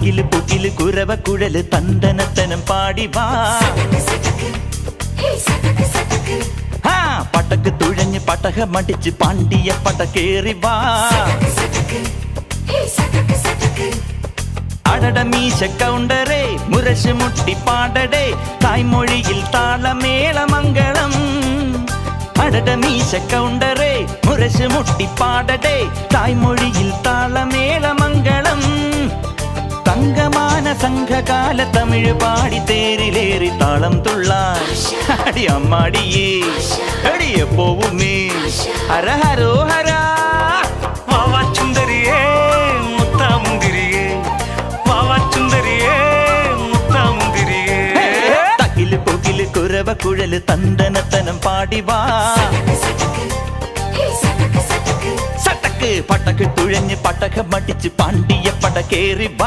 തകില് പുകില് കുരവ കുഴല് തന്തനത്തനം പാടി വാ പടക്ക് തുഴഞ്ഞ് പടക മടിച്ച് പാണ്ടിയ പടക്കേറി വാ അടട മീശ കൗണ്ടറേ മുരശ് മുട്ടി പാടടേ തായ്മൊഴിയിൽ താളമേളമംഗളം അടട മീശ കൗണ്ടറേ മുരശ് മുട്ടി പാടടേ തായ്മൊഴിയിൽ താളമേളമംഗളം തങ്കമാന സംഘകാല തമിഴ് പാടി തേരിലേറി താളം തുള്ളാൻ അടി അമ്മാടിയേ അടിയ പോവുമേ ഹര ഹരോ ഹരാ വാവാ ചുന്ദരിയേ മുത്താമുന്തിരിയേ വാവാ ചുന്ദരിയേ മുത്താമുന്തിരിയേ തകില് പുകില് കുരവ കുഴല് തന്തനത്തനം പാടി വാ സട്ടക്ക് പടക്ക് തുഴഞ്ഞ് പടക മടിച്ച് പാണ്ടിയ പട കേറി വാ